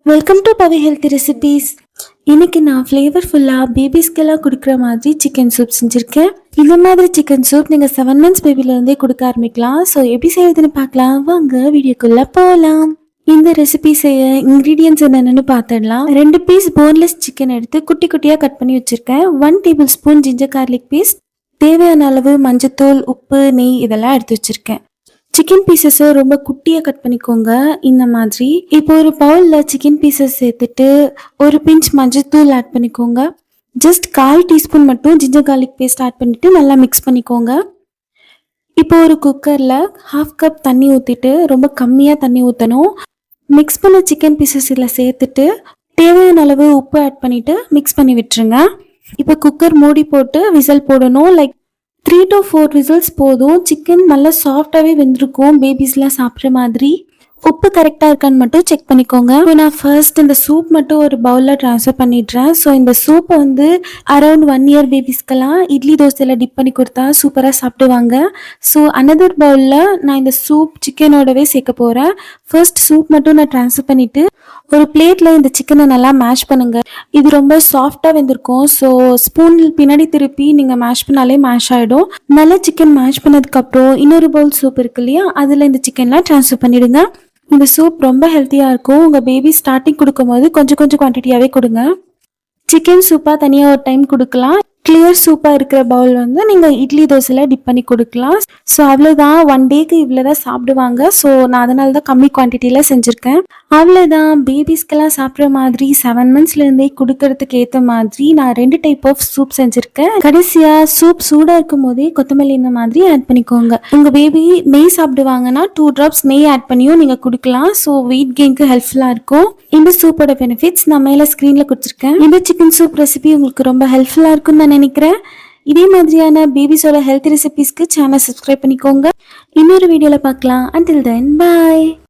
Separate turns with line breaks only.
Welcome to Pavi healthy recipes. இன்னைக்கு நான் ஃப்ளேவர்ஃபுல்லாக பேபிஸ்க்கெல்லாம் கொடுக்குற மாதிரி சிக்கன் சூப் செஞ்சுருக்கேன். இந்த மாதிரி சிக்கன் சூப் நீங்கள் 7 months பேபிலேருந்தே கொடுக்க ஆரம்பிக்கலாம். ஸோ எப்படி செய்யறதுன்னு பார்க்கலாம் வாங்க, வீடியோக்குள்ளே போகலாம். இந்த ரெசிபி செய்ய இன்க்ரீடியன்ஸ் என்னென்னு பார்த்துடலாம். 2 பீஸ் போன்லெஸ் சிக்கன் எடுத்து குட்டி குட்டியாக கட் பண்ணி வச்சுருக்கேன். 1 tablespoon ஜிஞ்சர் கார்லிக் பேஸ்ட், தேவையான அளவு மஞ்சத்தூள், உப்பு, நெய் இதெல்லாம் எடுத்து வச்சுருக்கேன். சிக்கன் பீசஸை ரொம்ப குட்டியாக கட் பண்ணிக்கோங்க. இந்த மாதிரி இப்போ ஒரு பவுலில் சிக்கன் பீசஸ் சேர்த்துட்டு ஒரு பிஞ்ச் மஞ்சத்தூள் ஆட் பண்ணிக்கோங்க. ஜஸ்ட் 1/4 டீஸ்பூன் மட்டும் ஜிஞ்சர் கார்லிக் பேஸ்ட் ஆட் பண்ணிவிட்டு நல்லா மிக்ஸ் பண்ணிக்கோங்க. இப்போ ஒரு குக்கரில் 1/2 கப் தண்ணி ஊற்றிட்டு, ரொம்ப கம்மியாக தண்ணி ஊற்றணும். மிக்ஸ் பண்ண சிக்கன் பீசஸ் இதில் சேர்த்துட்டு தேவையான அளவு உப்பு ஆட் பண்ணிவிட்டு மிக்ஸ் பண்ணி விட்டுருங்க. இப்போ குக்கர் மூடி போட்டு விசில் போடணும். 3 to 4 விசில்ஸ் போதும். சிக்கன் நல்லா சாஃப்டாகவே வெந்திருக்கும், பேபிஸ்லாம் சாப்பிட்ற மாதிரி. உப்பு கரெக்டாக இருக்கான்னு மட்டும் செக் பண்ணிக்கோங்க. இப்போ நான் ஃபர்ஸ்ட் இந்த சூப் மட்டும் ஒரு பவுலில் ட்ரான்ஸ்ஃபர் பண்ணிடுறேன். ஸோ இந்த சூப்பை வந்து அரௌண்ட் 1 year பேபிஸ்க்கெல்லாம் இட்லி தோசையில் டிப் பண்ணி கொடுத்தா சூப்பராக சாப்பிடுவாங்க. ஸோ அனதர் பவுலில் நான் இந்த சூப் சிக்கனோடவே சேர்க்க போகிறேன். ஃபர்ஸ்ட் சூப் மட்டும் நான் ட்ரான்ஸ்ஃபர் பண்ணிவிட்டு ஒரு பிளேட்டில் இந்த சிக்கனை நல்லா மேஷ் பண்ணுங்கள். இது ரொம்ப சாஃப்டாக வெந்திருக்கும். ஸோ ஸ்பூன் பின்னாடி திருப்பி நீங்கள் மேஷ் பண்ணாலே மேஷ் ஆகிடும். நல்லா சிக்கன் மேஷ் பண்ணதுக்கப்புறம் இன்னொரு பவுல் சூப் இருக்கு இல்லையா, அதில் இந்த சிக்கன்லாம் ட்ரான்ஸ்ஃபர் பண்ணிவிடுங்க. இந்த சூப் ரொம்ப ஹெல்த்தியாக இருக்கும். உங்கள் பேபி ஸ்டார்டிங் கொடுக்கும்போது கொஞ்சம் கொஞ்சம் குவான்டிட்டியாகவே கொடுங்க. சிக்கன் சூப்பாக தனியாக ஒரு டைம் கொடுக்கலாம். கிளியர் சூப்பாக இருக்கிற பவுல் வந்து நீங்கள் இட்லி தோசையில் டிப் பண்ணி கொடுக்கலாம். ஸோ அவ்வளோதான், 1 dayக்கு இவ்வளோ தான் சாப்பிடுவாங்க. ஸோ நான் அதனால தான் கம்மி குவான்டிட்டியில் செஞ்சுருக்கேன். அவ்வளோதான், பேபிஸ்க்கெல்லாம் சாப்பிட்ற மாதிரி 7 monthsலேருந்தே கொடுக்கறதுக்கு ஏற்ற மாதிரி நான் 2 டைப் ஆஃப் சூப் செஞ்சுருக்கேன். கடைசியாக சூப் சூடாக இருக்கும் போதே கொத்தமல்லி இந்த மாதிரி ஆட் பண்ணிக்கோங்க. உங்கள் பேபி நெய் சாப்பிடுவாங்கன்னா 2 drops நெய் ஆட் பண்ணியும் நீங்கள் கொடுக்கலாம். ஸோ வெயிட் கெயின்க்கு ஹெல்ப்ஃபுல்லாக இருக்கும். இந்த சூப்போட பெனிஃபிட்ஸ் நான் மேலே ஸ்க்ரீனில் கொடுத்துருக்கேன். இந்த சிக்கன் சூப் ரெசிபி உங்களுக்கு ரொம்ப ஹெல்ப்ஃபுல்லாக இருக்கும்னு நான் நினைக்கிறேன். இதே மாதிரியான பேபிஸோட ஹெல்த் ரெசிபிஸ்க்கு சேனல் சப்ஸ்கிரைப் பண்ணிக்கோங்க. இன்னொரு வீடியோவில் பார்க்கலாம். until then bye.